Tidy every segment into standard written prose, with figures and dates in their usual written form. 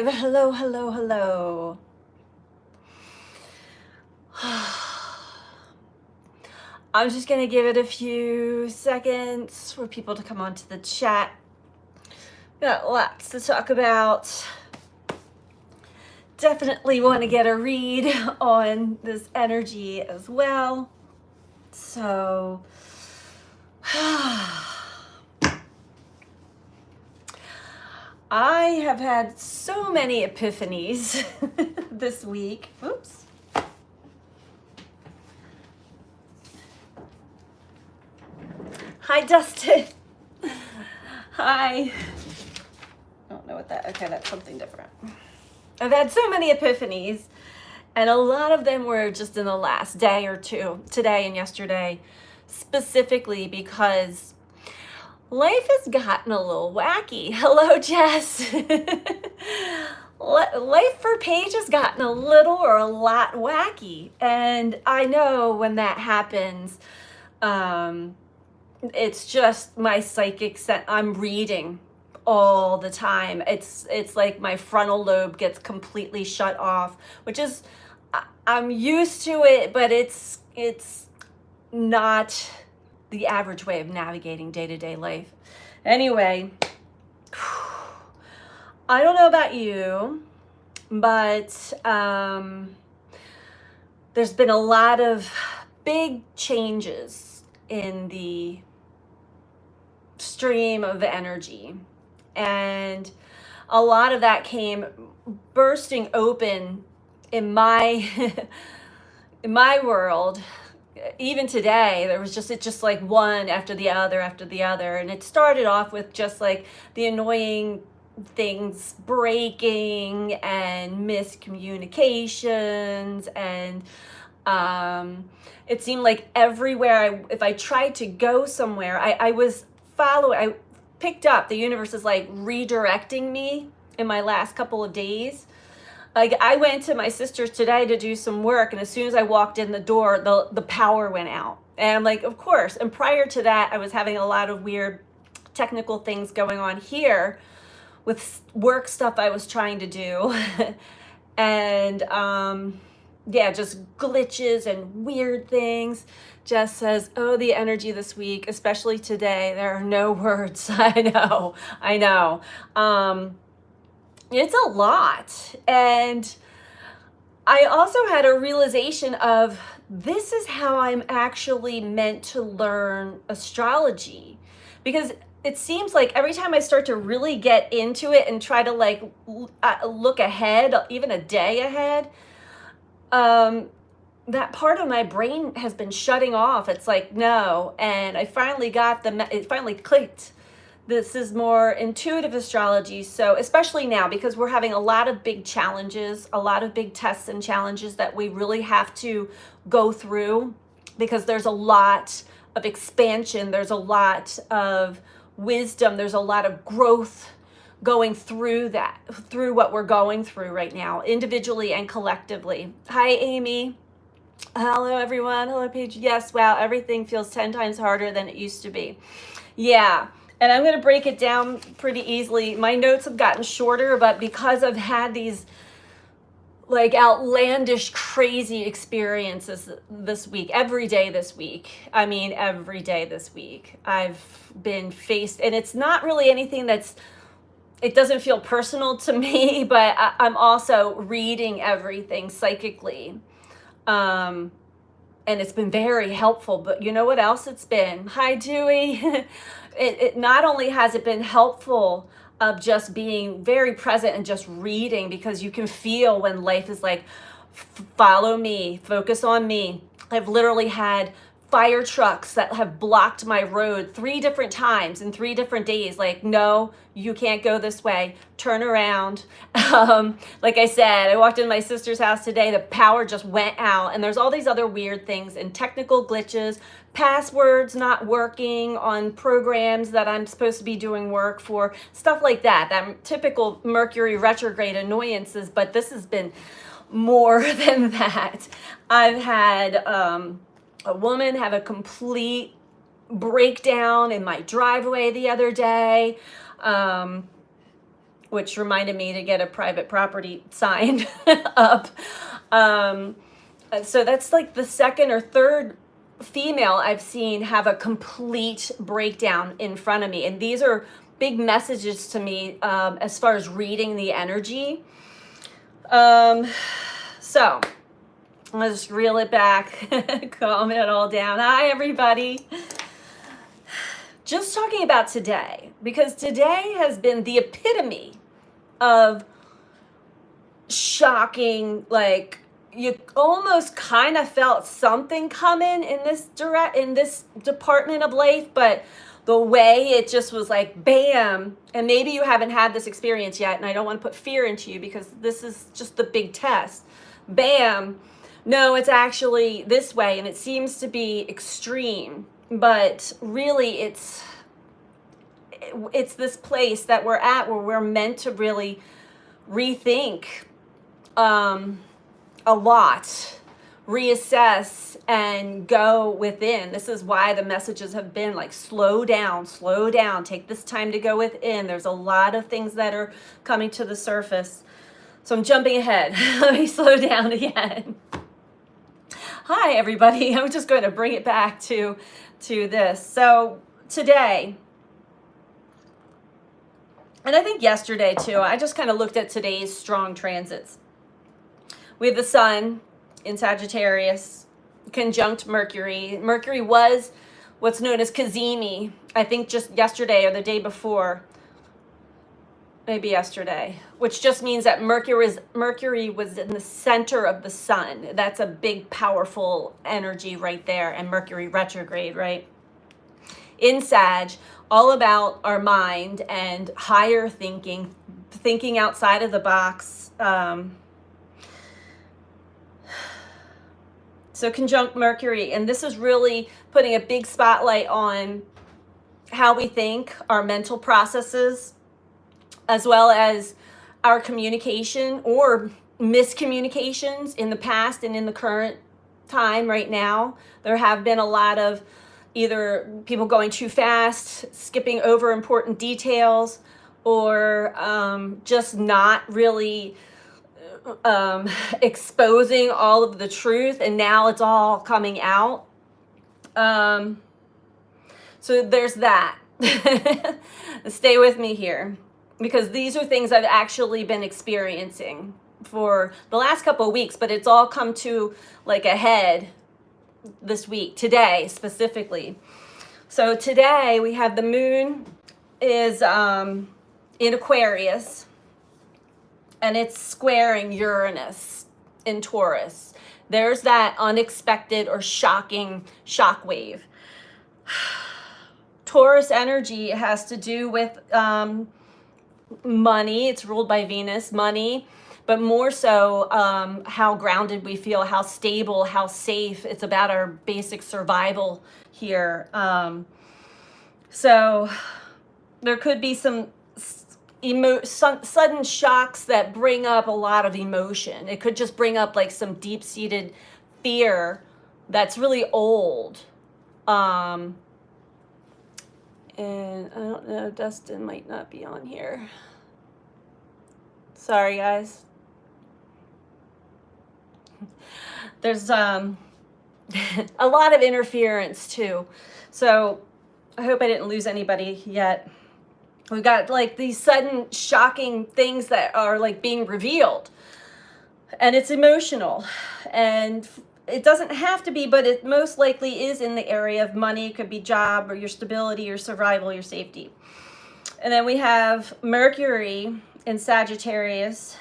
Hello, hello, hello. I'm just going to give it a few seconds for people to come onto the chat. Got lots to talk about. Definitely want to get a read on this energy as well. So, I have had so many epiphanies this week. Oops. Hi, Dustin. Hi. I don't know what that, okay, that's something different. I've had so many epiphanies, and a lot of them were just in the last day or two, today and yesterday, specifically because life has gotten a little wacky. Hello, Jess. Life for Paige has gotten a little or a lot wacky. And I know when that happens, it's just my psychic I'm reading all the time. It's like my frontal lobe gets completely shut off, which is, I'm used to it, but it's not the average way of navigating day-to-day life. Anyway, I don't know about you, but there's been a lot of big changes in the stream of energy, and a lot of that came bursting open in my in my world. Even today, there was just like one after the other, and it started off with just like the annoying things breaking and miscommunications, and it seemed like everywhere if I tried to go somewhere, I picked up, the universe is like redirecting me in my last couple of days. Like, I went to my sister's today to do some work, and as soon as I walked in the door, the power went out. And I'm like, of course. And prior to that, I was having a lot of weird technical things going on here with work stuff I was trying to do. And yeah, just glitches and weird things. Jess says, oh, the energy this week, especially today, there are no words. I know. It's a lot. And I also had a realization of, this is how I'm actually meant to learn astrology. Because it seems like every time I start to really get into it and try to like look ahead, even a day ahead, that part of my brain has been shutting off. It's like, no. And I finally it finally clicked. This is more intuitive astrology. So especially now, because we're having a lot of big challenges, a lot of big tests and challenges that we really have to go through, because there's a lot of expansion, there's a lot of wisdom, there's a lot of growth going through what we're going through right now, individually and collectively. Hi, Amy. Hello, everyone. Hello, Paige. Yes, wow, everything feels 10 times harder than it used to be. Yeah. And I'm going to break it down pretty easily. My notes have gotten shorter, but because I've had these like outlandish, crazy experiences this week, every day this week, I've been faced, and it's not really anything it doesn't feel personal to me, but I'm also reading everything psychically. And it's been very helpful. But you know what else it's been? Hi, Dewey. It not only has it been helpful of just being very present and just reading, because you can feel when life is like, follow me, focus on me. I've literally had fire trucks that have blocked my road 3 different times in 3 different days. Like, no, you can't go this way, turn around. Like I said, I walked in my sister's house today, the power just went out, and there's all these other weird things and technical glitches, passwords not working on programs that I'm supposed to be doing work for, stuff like that typical Mercury retrograde annoyances. But this has been more than that. I've had a woman have a complete breakdown in my driveway the other day. which reminded me to get a private property sign up. So that's like the second or third female I've seen have a complete breakdown in front of me. And these are big messages to me as far as reading the energy. So I'll just reel it back, calm it all down. Hi, everybody. Just talking about today, because today has been the epitome of shocking, like, you almost kind of felt something coming in this department of life, but the way it just was like bam. And maybe you haven't had this experience yet, and I don't want to put fear into you because this is just the big test. Bam. No, it's actually this way, and it seems to be extreme, but really it's this place that we're at where we're meant to really rethink a lot, reassess, and go within. This is why the messages have been like, slow down, take this time to go within. There's a lot of things that are coming to the surface. So I'm jumping ahead. Let me slow down again. Hi, everybody. I'm just going to bring it back to this. So today, and I think yesterday too, I just kind of looked at today's strong transits. We have the sun in Sagittarius, conjunct Mercury. Mercury was what's known as Cazimi, I think just yesterday or the day before, maybe yesterday, which just means that Mercury was in the center of the sun. That's a big, powerful energy right there, and Mercury retrograde, right? In Sag, all about our mind and higher thinking outside of the box. So conjunct Mercury, and this is really putting a big spotlight on how we think, our mental processes, as well as our communication or miscommunications in the past and in the current time right now. There have been a lot of either people going too fast, skipping over important details, or just not really exposing all of the truth, and now it's all coming out. So there's that. Stay with me here, because these are things I've actually been experiencing for the last couple of weeks, but it's all come to like a head this week, today specifically. So today we have the moon is in Aquarius, and it's squaring Uranus in Taurus. There's that unexpected or shocking shockwave. Taurus energy has to do with money. It's ruled by Venus, money, but more so how grounded we feel, how stable, how safe. It's about our basic survival here. So there could be some sudden shocks that bring up a lot of emotion. It could just bring up like some deep-seated fear that's really old. And I don't know, Dustin might not be on here. Sorry, guys. There's a lot of interference too. So I hope I didn't lose anybody yet. We've got like these sudden shocking things that are like being revealed, and it's emotional, and it doesn't have to be, but it most likely is in the area of money. It could be job or your stability, your survival, your safety. And then we have Mercury in Sagittarius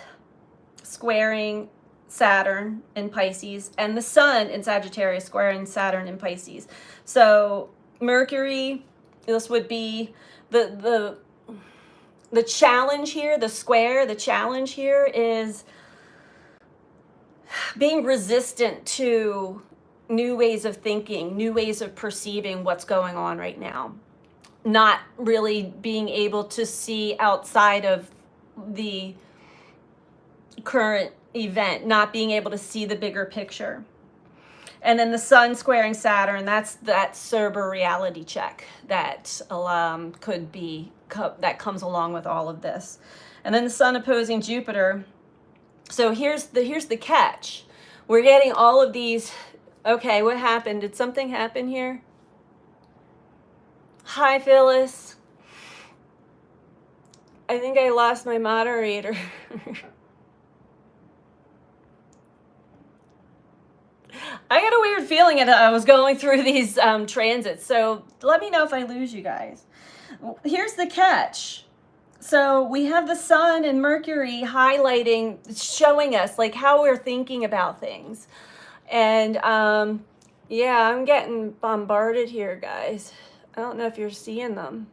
squaring Saturn in Pisces, and the sun in Sagittarius squaring Saturn in Pisces. So Mercury, this would be the challenge here, the challenge here is being resistant to new ways of thinking, new ways of perceiving what's going on right now. Not really being able to see outside of the current event, not being able to see the bigger picture. And then the sun squaring Saturn, that's that sober reality check that could be that comes along with all of this. And then the sun opposing Jupiter. So here's the catch. We're getting all of these. Okay, what happened? Did something happen here? Hi, Phyllis. I think I lost my moderator. I got a weird feeling that I was going through these transits. So let me know if I lose you guys. Here's the catch. So we have the sun and Mercury highlighting, showing us like how we're thinking about things. And yeah, I'm getting bombarded here, guys. I don't know if you're seeing them.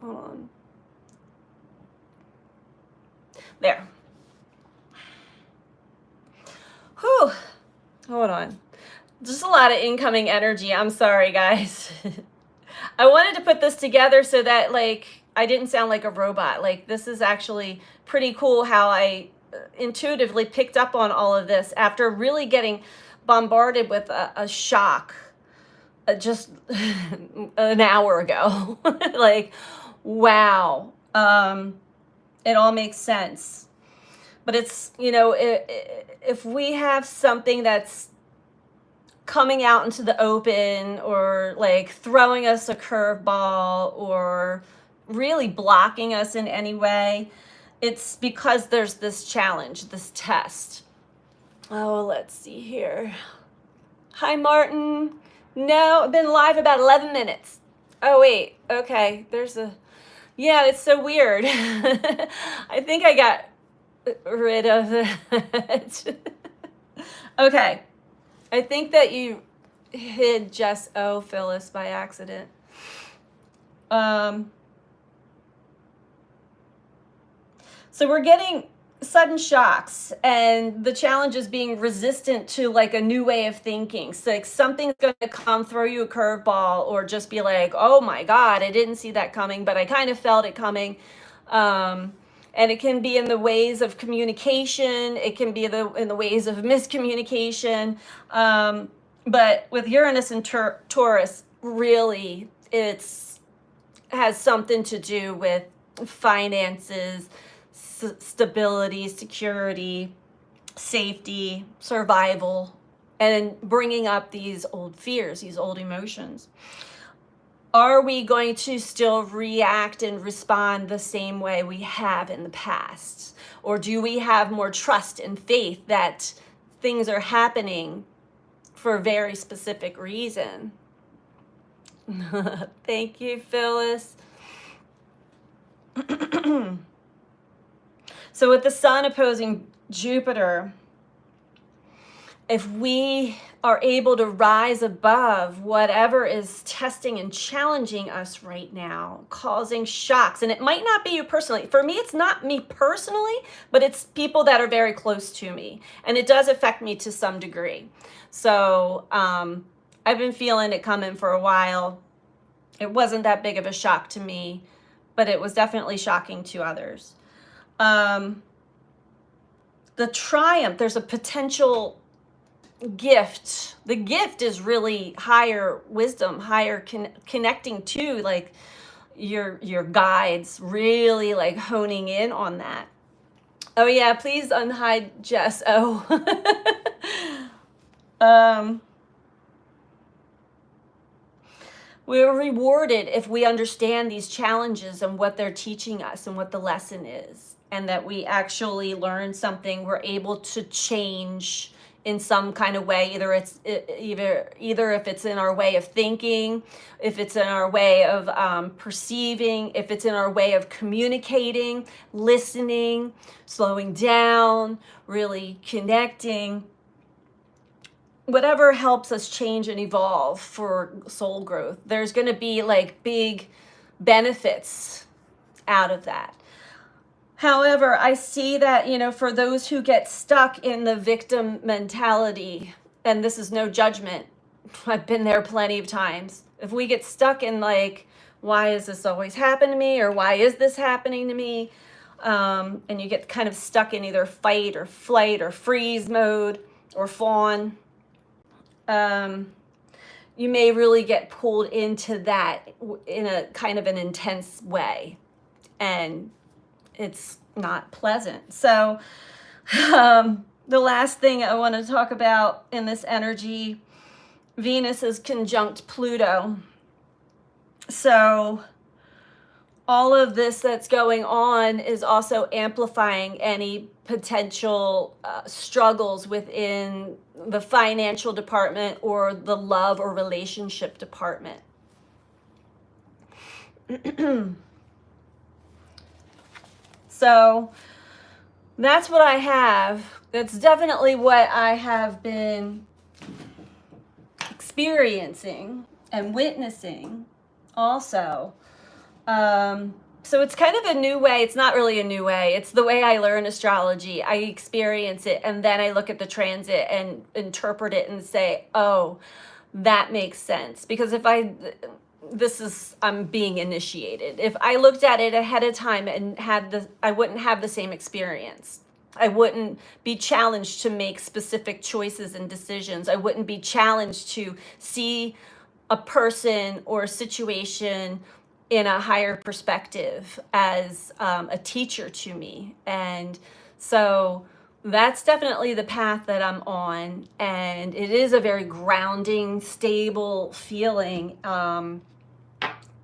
Hold on. There. Whew. Hold on. Just a lot of incoming energy. I'm sorry, guys. I wanted to put this together so that like I didn't sound like a robot. Like this is actually pretty cool how I intuitively picked up on all of this after really getting bombarded with a shock just an hour ago. Like, wow. It all makes sense. But it's, you know, if we have something that's coming out into the open or like throwing us a curveball or really blocking us in any way, it's because there's this challenge, this test. Oh, let's see here. Hi, Martin. No, I've been live about 11 minutes. Oh, wait. Okay. Yeah, it's so weird. I think I got rid of it. Okay. I think that you hid Jess O. Phyllis by accident. So we're getting sudden shocks, and the challenge is being resistant to like a new way of thinking. So like something's going to come, throw you a curveball, or just be like, oh my God, I didn't see that coming, but I kind of felt it coming. And it can be in the ways of communication. It can be in the ways of miscommunication. But with Uranus and Taurus, really, has something to do with finances, stability, security, safety, survival, and bringing up these old fears, these old emotions. Are we going to still react and respond the same way we have in the past? Or do we have more trust and faith that things are happening for a very specific reason? Thank you, Phyllis. So with the sun opposing Jupiter, if we are able to rise above whatever is testing and challenging us right now, causing shocks, and it might not be you personally. For me, it's not me personally, but it's people that are very close to me, and it does affect me to some degree. So I've been feeling it coming for a while. It wasn't that big of a shock to me, but it was definitely shocking to others. The triumph, there's a potential gift. The gift is really higher wisdom, higher connecting to like your guides, really like honing in on that. Oh yeah, please unhide Jess. Oh. We're rewarded if we understand these challenges and what they're teaching us and what the lesson is, and that we actually learn something. We're able to change in some kind of way, either if it's in our way of thinking, if it's in our way of perceiving, if it's in our way of communicating, listening, slowing down, really connecting. Whatever helps us change and evolve for soul growth, there's going to be like big benefits out of that. However, I see that, you know, for those who get stuck in the victim mentality, and this is no judgment, I've been there plenty of times. If we get stuck in like, why is this always happening to me? Or why is this happening to me? And you get kind of stuck in either fight or flight or freeze mode or fawn. You may really get pulled into that in a kind of an intense way, and it's not pleasant. So the last thing I want to talk about in this energy, Venus is conjunct Pluto. So all of this that's going on is also amplifying any potential struggles within the financial department or the love or relationship department. So that's what I have. That's definitely what I have been experiencing and witnessing also. So it's kind of a new way. It's not really a new way. It's the way I learn astrology. I experience it, and then I look at the transit and interpret it and say, oh, that makes sense. Because if I'm being initiated. If I looked at it ahead of time and I wouldn't have the same experience. I wouldn't be challenged to make specific choices and decisions. I wouldn't be challenged to see a person or a situation in a higher perspective as a teacher to me. And so that's definitely the path that I'm on. And it is a very grounding, stable feeling.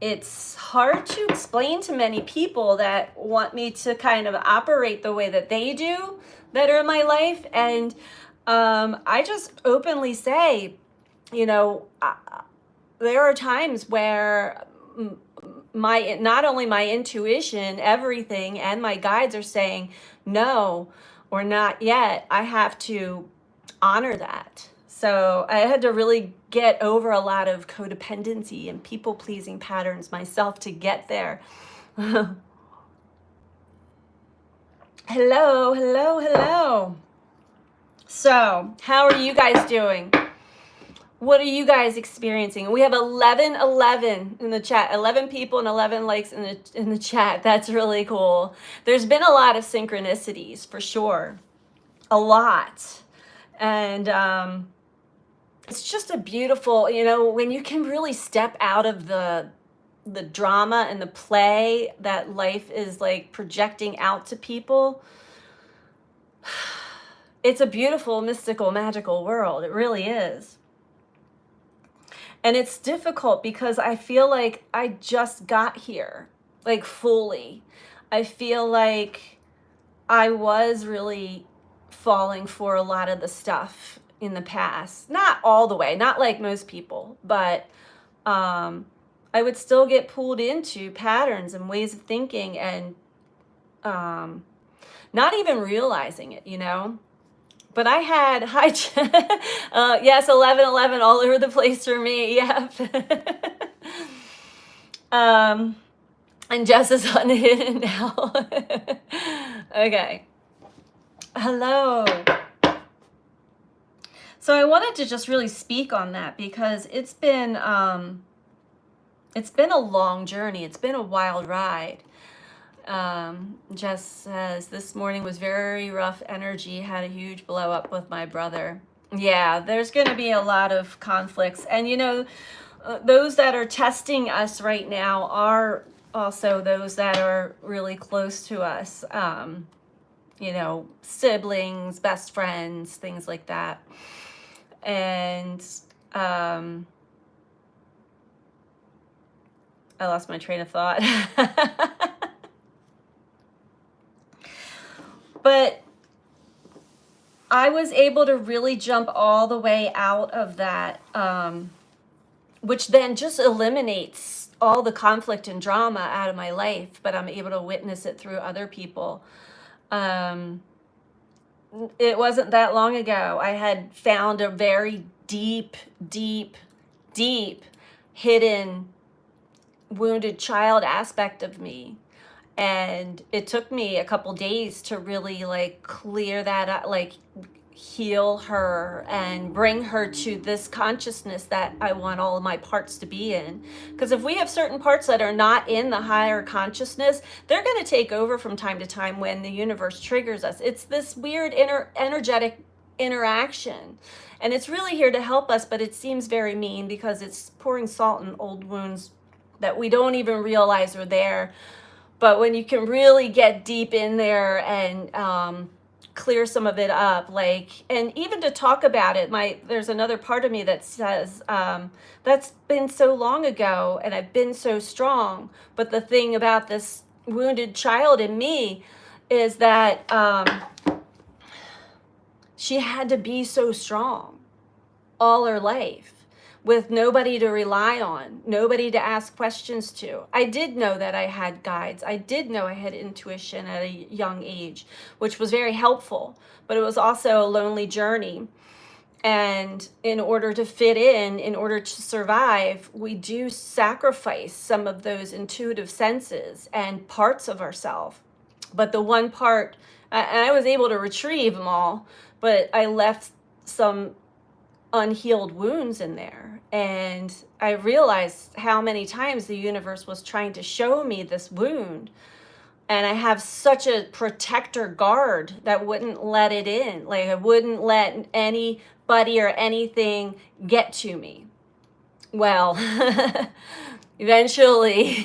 It's hard to explain to many people that want me to kind of operate the way that they do that are in my life. And I just openly say, there are times where not only my intuition, everything, and my guides are saying no or not yet. I have to honor that. So I had to really get over a lot of codependency and people-pleasing patterns myself to get there. Hello. So how are you guys doing? What are you guys experiencing? We have 11 in the chat, 11 people and 11 likes in the chat. That's really cool. There's been a lot of synchronicities for sure, a lot. And it's just a beautiful, when you can really step out of the drama and the play that life is like projecting out to people. It's a beautiful, mystical, magical world. It really is. And it's difficult because I feel like I just got here, like fully. I feel like I was really falling for a lot of the stuff in the past. Not all the way, not like most people, but I would still get pulled into patterns and ways of thinking and not even realizing it, But I had, yes, 11 all over the place for me, yep. And Jess is on it now. Okay. Hello. So I wanted to just really speak on that because it's been a long journey. It's been a wild ride. Jess says, this morning was very rough energy, had a huge blow up with my brother. Yeah, there's going to be a lot of conflicts. And, those that are testing us right now are also those that are really close to us. Siblings, best friends, things like that. And I lost my train of thought. But I was able to really jump all the way out of that, which then just eliminates all the conflict and drama out of my life, but I'm able to witness it through other people. It wasn't that long ago. I had found a very deep hidden wounded child aspect of me. And it took me a couple days to really clear that up, heal her and bring her to this consciousness that I want all of my parts to be in. Because if we have certain parts that are not in the higher consciousness, they're going to take over from time to time when the universe triggers us. It's this weird energetic interaction. And it's really here to help us, but it seems very mean because it's pouring salt in old wounds that we don't even realize are there. But when you can really get deep in there and clear some of it up, like, and even to talk about it, there's another part of me that says, that's been so long ago and I've been so strong. But the thing about this wounded child in me is that she had to be so strong all her life with nobody to rely on, nobody to ask questions to. I did know that I had guides. I did know I had intuition at a young age, which was very helpful, but it was also a lonely journey. And in order to fit in order to survive, we do sacrifice some of those intuitive senses and parts of ourselves. But the one part, and I was able to retrieve them all, but I left some unhealed wounds in there. And I realized how many times the universe was trying to show me this wound. And I have such a protector guard that wouldn't let it in. Like, I wouldn't let anybody or anything get to me. Well, eventually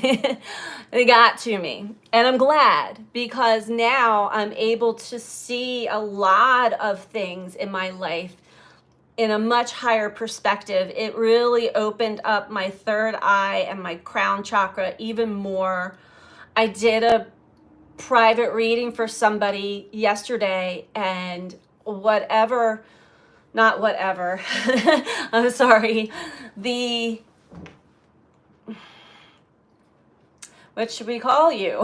they got to me. And I'm glad, because now I'm able to see a lot of things in my life in a much higher perspective. It really opened up my third eye and my crown chakra even more. I did a private reading for somebody yesterday, and I'm sorry, what should we call you?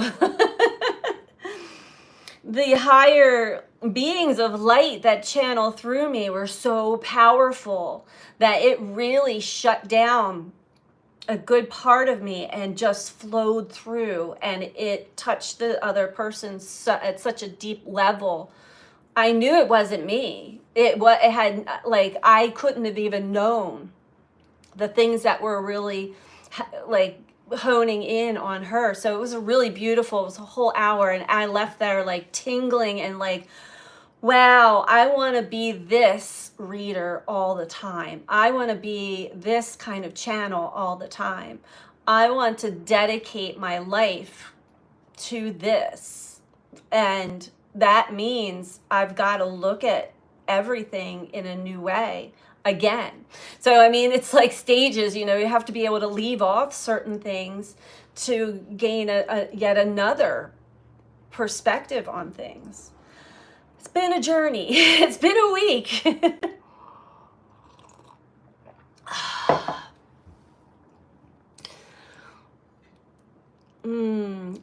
The higher beings of light that channel through me were so powerful that it really shut down a good part of me and just flowed through, and it touched the other person at such a deep level. I knew it wasn't me. It had, like, I couldn't have even known the things that were really like honing in on her. So it was a really beautiful, it was a whole hour, and I left there like tingling and like, wow, I want to be this reader all the time. I want to be this kind of channel all the time. I want to dedicate my life to this. And that means I've got to look at everything in a new way again. So, I mean, it's like stages, you have to be able to leave off certain things to gain yet another perspective on things. It's been a journey. It's been a week.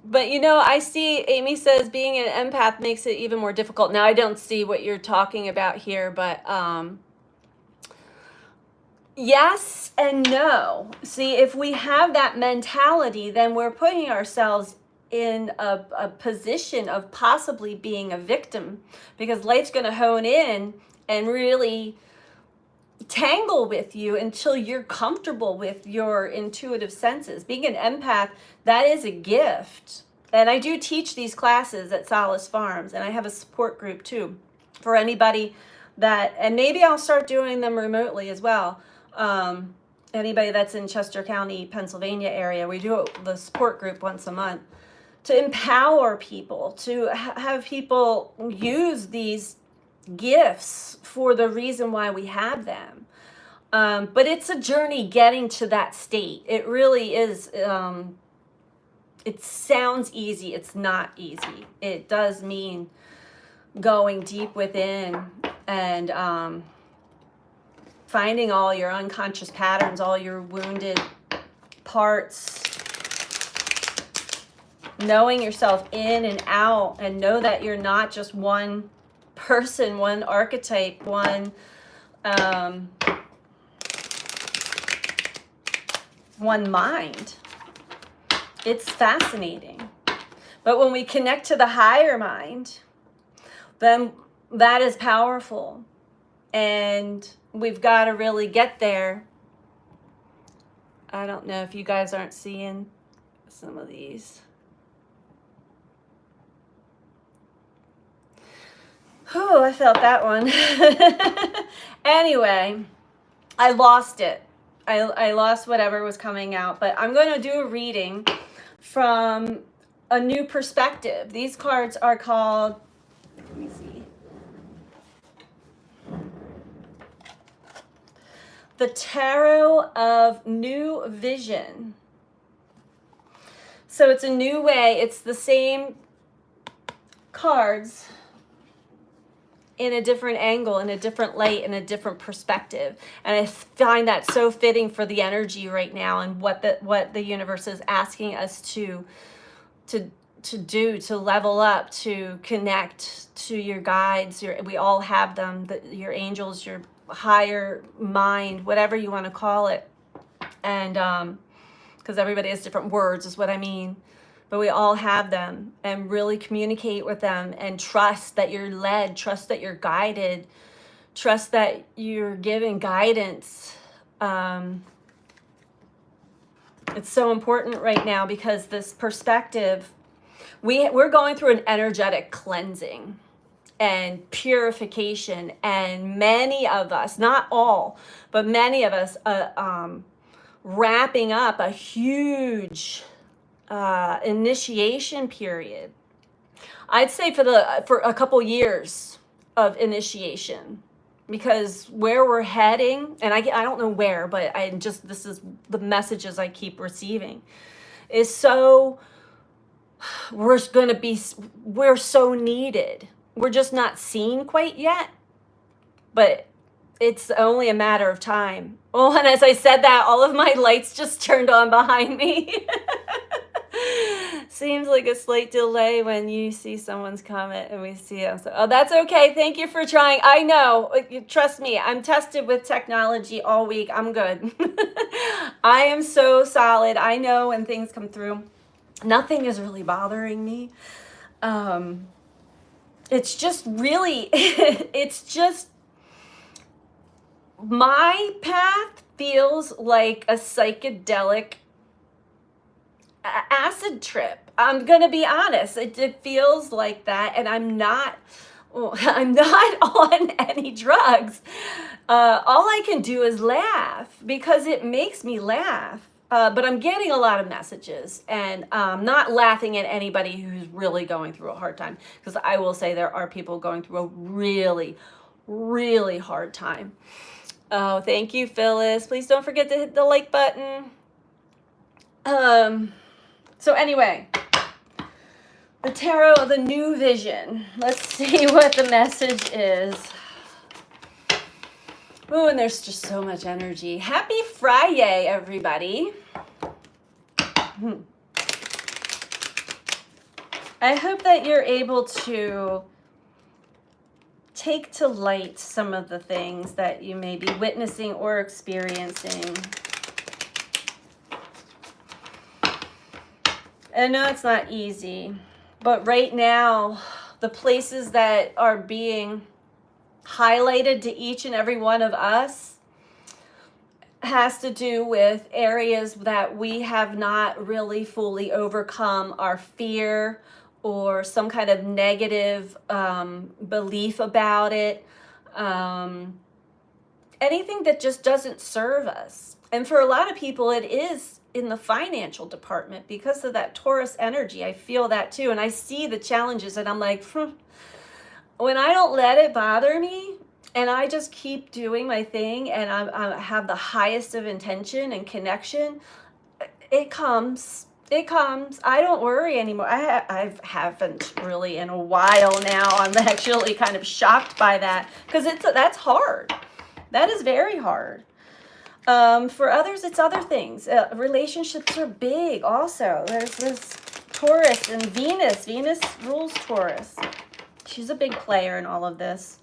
But I see Amy says being an empath makes it even more difficult. Now, I don't see what you're talking about here, but yes and no. See, if we have that mentality, then we're putting ourselves in a position of possibly being a victim, because life's going to hone in and really tangle with you until you're comfortable with your intuitive senses. Being an empath, that is a gift. And I do teach these classes at Solace Farms, and I have a support group too for anybody that, and maybe I'll start doing them remotely as well. Anybody that's in Chester County, Pennsylvania area, we do the support group once a month to empower people, to have people use these gifts for the reason why we have them. But it's a journey getting to that state. It really is. It sounds easy. It's not easy. It does mean going deep within and finding all your unconscious patterns, all your wounded parts, knowing yourself in and out, and know that you're not just one person, one archetype, one mind. It's fascinating. But when we connect to the higher mind, then that is powerful. And we've got to really get there. I don't know if you guys aren't seeing some of these. Oh, I felt that one. Anyway, I lost it. I lost whatever was coming out, but I'm going to do a reading from a new perspective. These cards are called, let me see, the Tarot of New Vision. So it's a new way. It's the same cards in a different angle, in a different light, in a different perspective. And I find that so fitting for the energy right now and what the universe is asking us to do, to level up, to connect to your guides. We all have them, your angels, your higher mind, whatever you want to call it. And because everybody has different words is what I mean. But we all have them, and really communicate with them and trust that you're led, trust that you're guided, trust that you're given guidance. It's so important right now because this perspective, we're going through an energetic cleansing and purification, and many of us, not all, but many of us wrapping up a huge initiation period. I'd say for a couple years of initiation, because where we're heading, and I don't know where, but this is the messages I keep receiving, is so we're so needed. We're just not seen quite yet, but it's only a matter of time. Oh, and as I said that, all of my lights just turned on behind me. Seems like a slight delay when you see someone's comment and we see them. So, oh, that's okay. Thank you for trying. I know. Trust me, I'm tested with technology all week. I'm good. I am so solid. I know when things come through. Nothing is really bothering me. It's just really, it's just, my path feels like a psychedelic acid trip. I'm gonna be honest. It feels like that, and I'm not on any drugs. All I can do is laugh because it makes me laugh. But I'm getting a lot of messages, and not laughing at anybody who's really going through a hard time, because I will say there are people going through a really, really hard time. Oh, thank you, Phyllis. Please don't forget to hit the like button. So anyway, the Tarot of the New Vision. Let's see what the message is. Ooh, and there's just so much energy. Happy Friday, everybody. I hope that you're able to take to light some of the things that you may be witnessing or experiencing. I know it's not easy, but right now, the places that are being highlighted to each and every one of us has to do with areas that we have not really fully overcome our fear or some kind of negative belief about it. Anything that just doesn't serve us. And for a lot of people, it is in the financial department because of that Taurus energy. I feel that too. And I see the challenges and I'm like, when I don't let it bother me and I just keep doing my thing and I have the highest of intention and connection, it comes. I don't worry anymore. I haven't really in a while now. I'm actually kind of shocked by that because that's hard. That is very hard. For others, it's other things. Relationships are big also. There's this Taurus and Venus. Venus rules Taurus. She's a big player in all of this.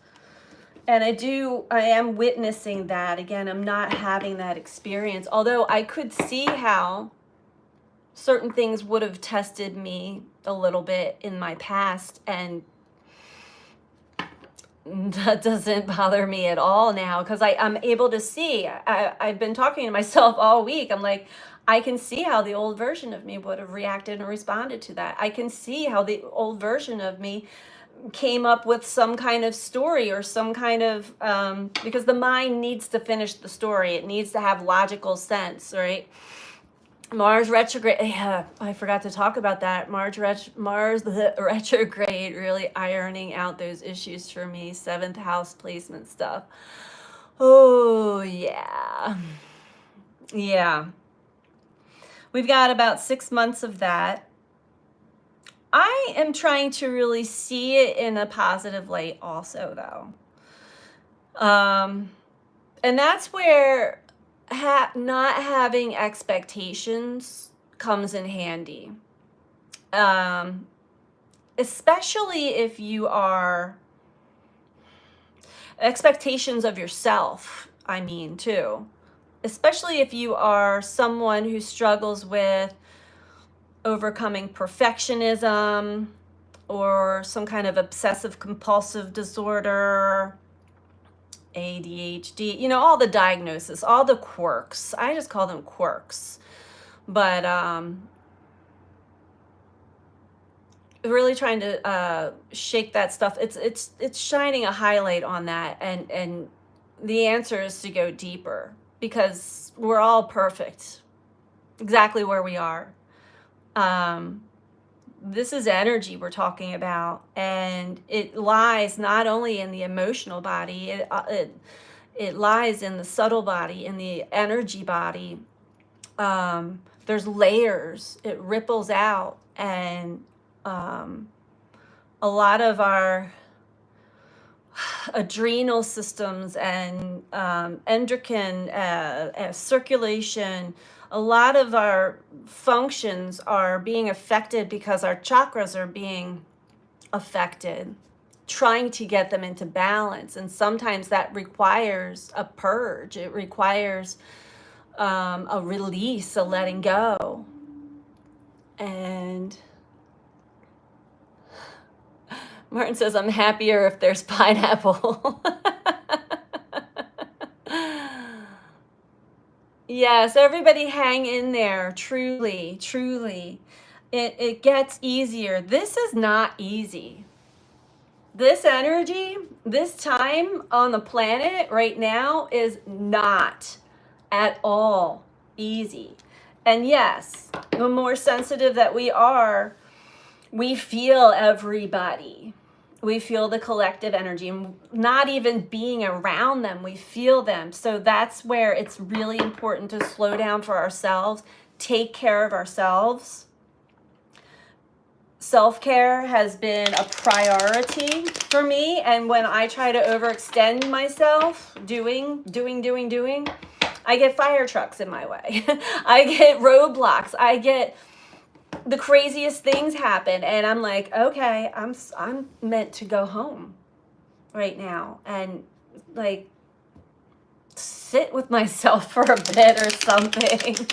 And I am witnessing that. Again, I'm not having that experience. Although I could see how certain things would have tested me a little bit in my past, and that doesn't bother me at all now because I'm able to see. I've been talking to myself all week. I'm like, I can see how the old version of me would have reacted and responded to that. I can see how the old version of me came up with some kind of story or some kind of, because the mind needs to finish the story. It needs to have logical sense, right? Mars retrograde. Yeah, I forgot to talk about that. Mars the retrograde really ironing out those issues for me. Seventh house placement stuff. Oh yeah, yeah. We've got about 6 months of that. I am trying to really see it in a positive light, also, though. And that's where not having expectations comes in handy. Especially if you are expectations of yourself, I mean, too. Especially if you are someone who struggles with overcoming perfectionism or some kind of obsessive compulsive disorder, ADHD, all the diagnoses, all the quirks. I just call them quirks. But really trying to shake that stuff. It's shining a highlight on that, and the answer is to go deeper, because we're all perfect exactly where we are. This is energy we're talking about, and it lies not only in the emotional body, it lies in the subtle body, in the energy body. There's layers, it ripples out, and a lot of our adrenal systems and endocrine circulation, a lot of our functions are being affected because our chakras are being affected, trying to get them into balance. And sometimes that requires a purge. It requires a release, a letting go. And Martin says, I'm happier if there's pineapple. Yes, everybody hang in there. Truly, truly. It gets easier. This is not easy. This energy, this time on the planet right now is not at all easy. And yes, the more sensitive that we are, we feel everybody. We feel the collective energy, and not even being around them, we feel them. So that's where it's really important to slow down for ourselves, take care of ourselves. Self-care has been a priority for me, and when I try to overextend myself, doing, I get fire trucks in my way. I get roadblocks. I get the craziest things happen, and I'm like, okay, I'm meant to go home right now and like sit with myself for a bit or something.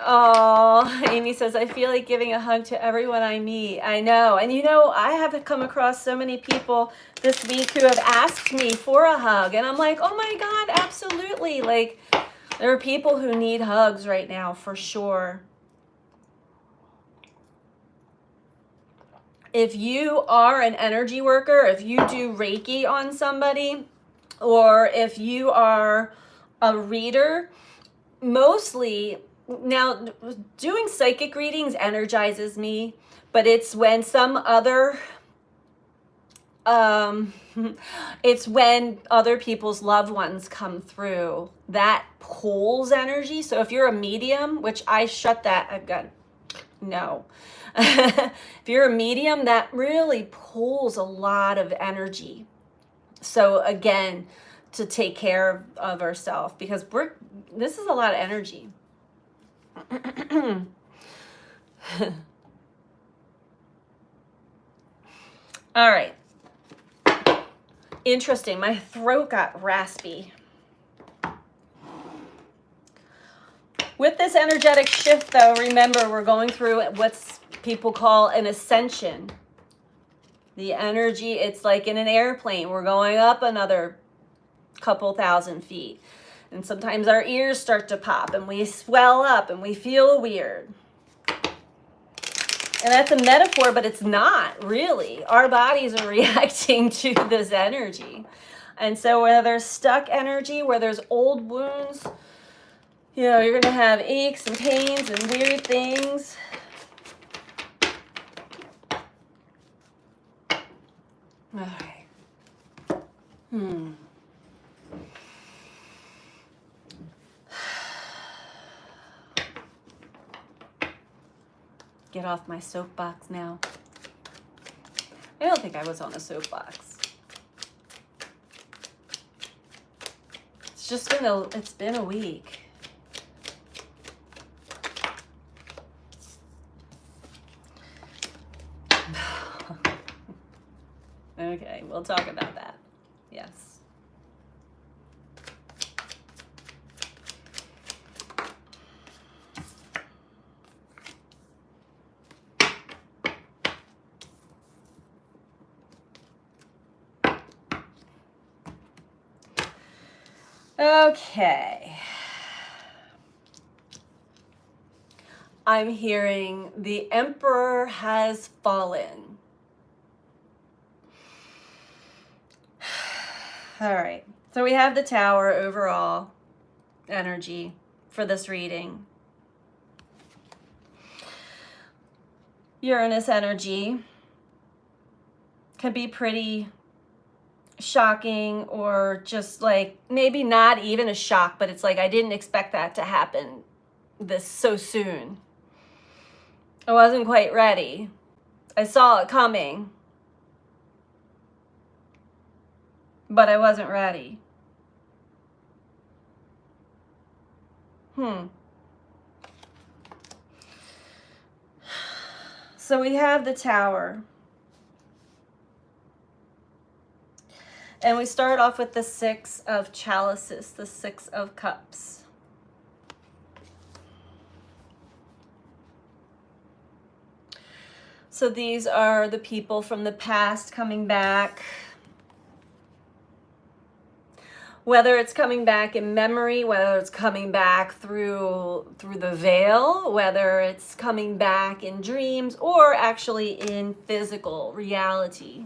Oh, Amy says, I feel like giving a hug to everyone I meet. I know. And I have come across so many people this week who have asked me for a hug, and I'm like, oh my God, absolutely. Like, there are people who need hugs right now, for sure. If you are an energy worker, if you do Reiki on somebody, or if you are a reader, mostly, now doing psychic readings energizes me, but it's when some other, it's when other people's loved ones come through, that pulls energy. So if you're a medium, which I shut that, I've got, no. If you're a medium, that really pulls a lot of energy. So again, to take care of ourselves, because this is a lot of energy. All right. Interesting. My throat got raspy. With this energetic shift, though, remember, we're going through what's people call an ascension. The energy, it's like in an airplane. We're going up another couple thousand feet. And sometimes our ears start to pop and we swell up and we feel weird. And that's a metaphor, but it's not really. Our bodies are reacting to this energy. And so where there's stuck energy, where there's old wounds, You know, you're going to have aches and pains and weird things. All right. Get off my soapbox now. I don't think I was on a soapbox. It's been a week. Okay, we'll talk about that. Yes. Okay. I'm hearing the Emperor has fallen. All right. So we have the Tower overall energy for this reading. Uranus energy can be pretty shocking, or just like maybe not even a shock, but it's like I didn't expect that to happen this so soon. I wasn't quite ready. I saw it coming, but I wasn't ready. So we have the Tower. And we start off with the Six of Chalices, the Six of Cups. So these are the people from the past coming back. Whether it's coming back in memory, whether it's coming back through the veil, whether it's coming back in dreams, or actually in physical reality.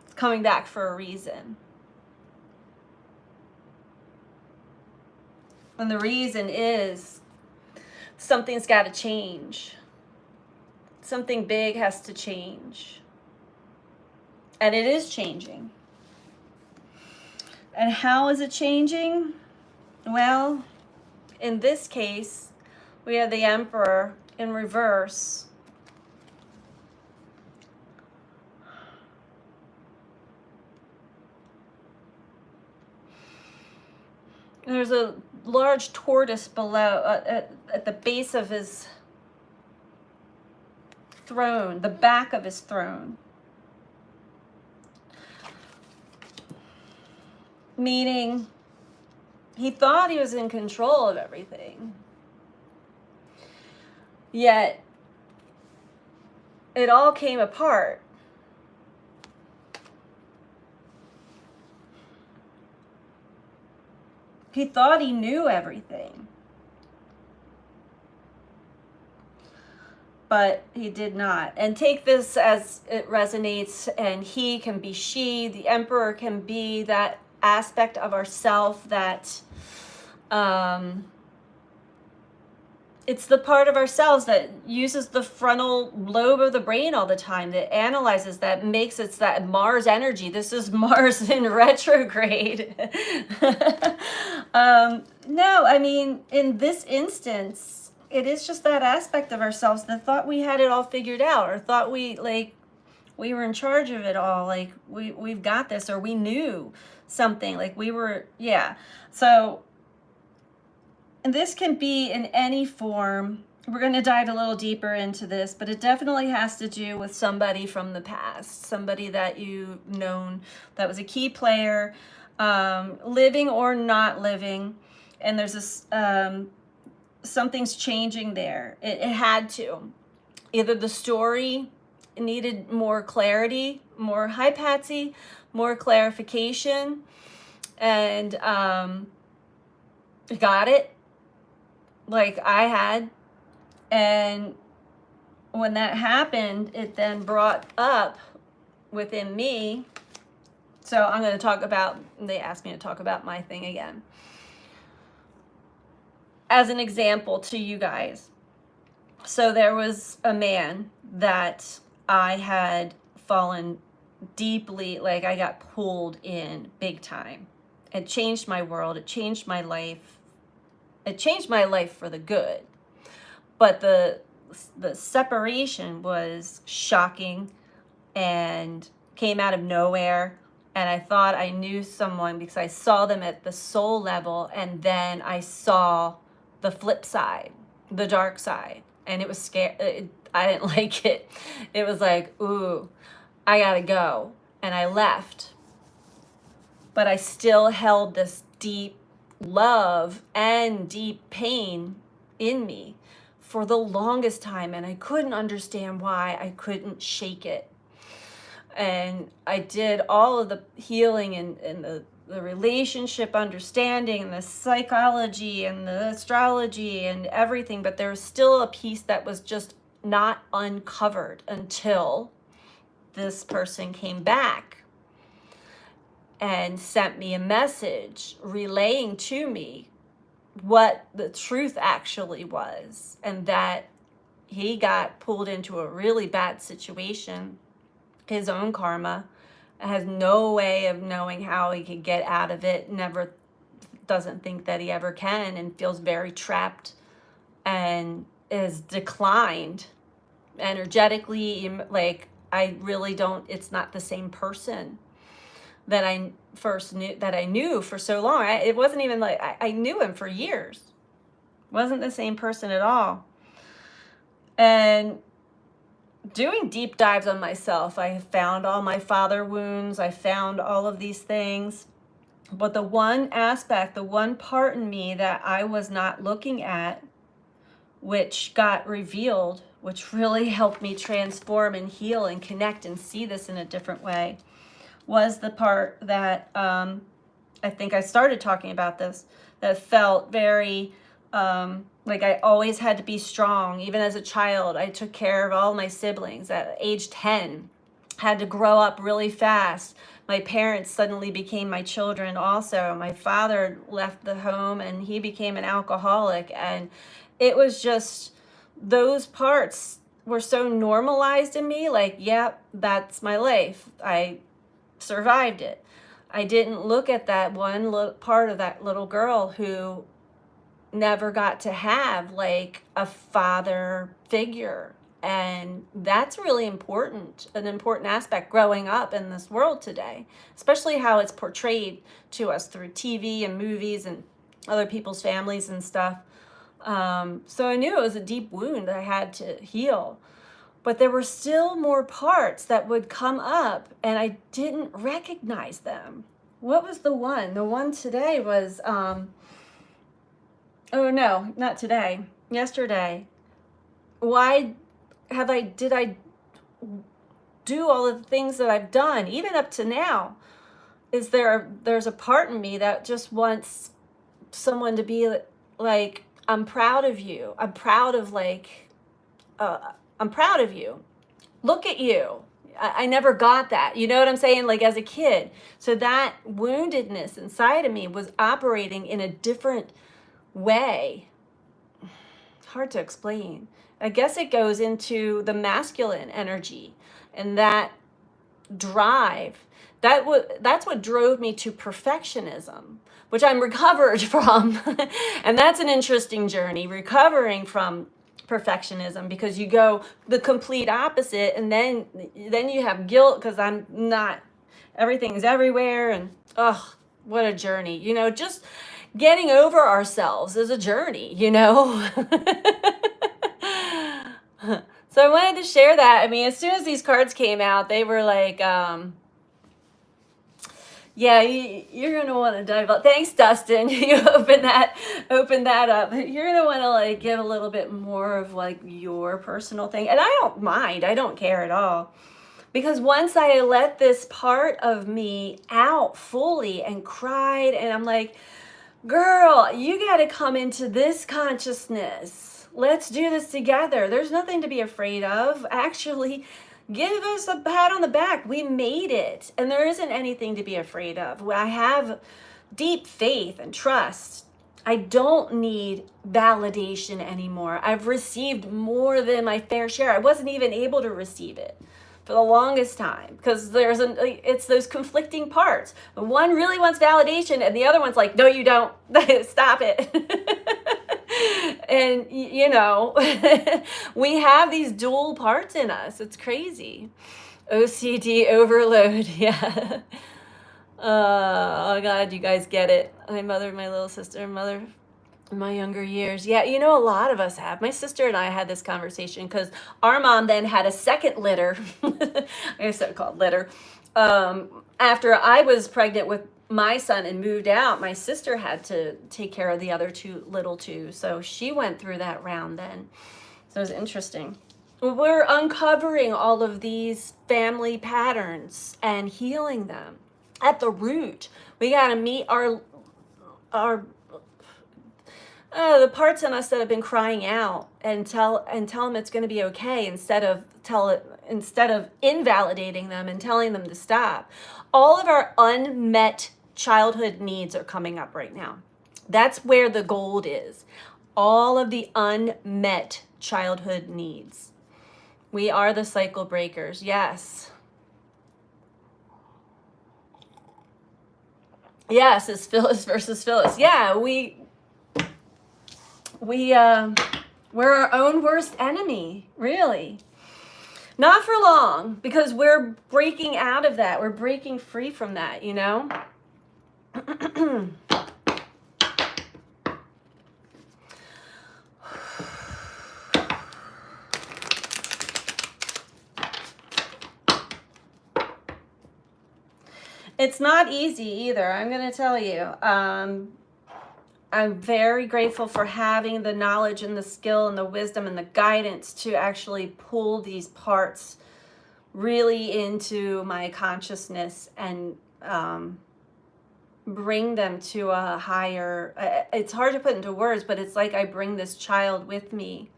It's coming back for a reason. And the reason is something's got to change. Something big has to change. And it is changing. And how is it changing? Well, in this case, we have the Emperor in reverse. There's a large tortoise below, at the base of his throne, the back of his throne. Meaning, he thought he was in control of everything. Yet, it all came apart. He thought he knew everything. But he did not. And take this as it resonates, and he can be she, the Emperor can be that aspect of ourself that it's the part of ourselves that uses the frontal lobe of the brain all the time, that analyzes, that makes it's that Mars energy. This is Mars in retrograde. No, I mean, in this instance, it is just that aspect of ourselves that thought we had it all figured out, or thought we were in charge of it all, like we've got this, or we knew something, like we were, yeah. So, and this can be in any form. We're going to dive a little deeper into this, but it definitely has to do with somebody from the past, somebody that you've known that was a key player, living or not living. And there's this, something's changing there. It had to. Either the story needed more clarity, more, hi Patsy, more clarification, and got it, like I had. And when that happened, it then brought up within me So I'm going to talk about, they asked me to talk about my thing again. As an example to you guys. So there was a man that I had fallen deeply, like I got pulled in big time. It changed my world. It changed my life. It changed my life for the good. But the separation was shocking and came out of nowhere. And I thought I knew someone because I saw them at the soul level, and then I saw the flip side, the dark side, and it was scary. I didn't like it. It was like, ooh, I gotta go. And I left. But I still held this deep love and deep pain in me for the longest time, and I couldn't understand why. I couldn't shake it. And I did all of the healing and the relationship understanding and the psychology and the astrology and everything, but there was still a piece that was just not uncovered until this person came back and sent me a message relaying to me what the truth actually was, and that he got pulled into a really bad situation, his own karma, has no way of knowing how he could get out of it, never, doesn't think that he ever can, and feels very trapped and is declined energetically. Like, I really don't, it's not the same person that I first knew, that I knew for so long. It wasn't even like, I knew him for years. Wasn't the same person at all. And doing deep dives on myself, I found all my father wounds. I found all of these things. But the one aspect, the one part in me that I was not looking at, which got revealed, which really helped me transform and heal and connect and see this in a different way, was the part that I think I started talking about this, that felt very like I always had to be strong. Even as a child, I took care of all my siblings. At age 10, had to grow up really fast. My parents suddenly became my children also. My father left the home and he became an alcoholic. And it was just, those parts were so normalized in me, like, yep, that's my life. I survived it. I didn't look at that one little part of that little girl who never got to have like a father figure. And that's really important, an important aspect growing up in this world today, especially how it's portrayed to us through TV and movies and other people's families and stuff. So I knew it was a deep wound that I had to heal. But there were still more parts that would come up and I didn't recognize them. What was the one? The one today was, oh no, not today, yesterday. Why did I do all of the things that I've done, even up to now? There's a part in me that just wants someone to be like, I'm proud of you. I'm proud of I'm proud of you. Look at you. I never got that. You know what I'm saying? Like as a kid. So that woundedness inside of me was operating in a different way. Hard to explain. I guess it goes into the masculine energy and that drive. That's what drove me to perfectionism, which I'm recovered from. And that's an interesting journey, recovering from perfectionism, because you go the complete opposite, and then you have guilt because I'm not, everything's everywhere, and oh, what a journey. You know, just getting over ourselves is a journey, you know. So I wanted to share that. I mean, as soon as these cards came out, they were like, yeah, you're going to want to dive up. Thanks, Dustin. You open that up. You're going to want to like give a little bit more of like your personal thing. And I don't mind. I don't care at all. Because once I let this part of me out fully and cried, and I'm like, girl, you got to come into this consciousness. Let's do this together. There's nothing to be afraid of. Actually, Give us a pat on the back. We made it. And there isn't anything to be afraid of. I have deep faith and trust. I don't need validation anymore. I've received more than my fair share. I wasn't even able to receive it for the longest time because it's those conflicting parts. The one really wants validation and the other one's like, no, you don't. Stop it. And we have these dual parts in us. It's crazy. OCD overload. Yeah. Oh God, you guys get it. My mother, my little sister, mother in my younger years. Yeah, a lot of us have. My sister and I had this conversation because our mom then had a second litter. I guess I call it litter. After I was pregnant with my son and moved out, my sister had to take care of the other little two. So she went through that round then. So it was interesting. We're uncovering all of these family patterns and healing them at the root. We got to meet our the parts in us that have been crying out and tell them it's going to be okay instead of invalidating them and telling them to stop. All of our unmet childhood needs are coming up right now. That's where the gold is. All of the unmet childhood needs. We are the cycle breakers. Yes. Yes, it's Phyllis versus Phyllis. Yeah, we're our own worst enemy, really. Not for long, because we're breaking out of that. We're breaking free from that, It's not easy either, I'm going to tell you. I'm very grateful for having the knowledge and the skill and the wisdom and the guidance to actually pull these parts really into my consciousness and bring them to a higher, it's hard to put into words, but it's like I bring this child with me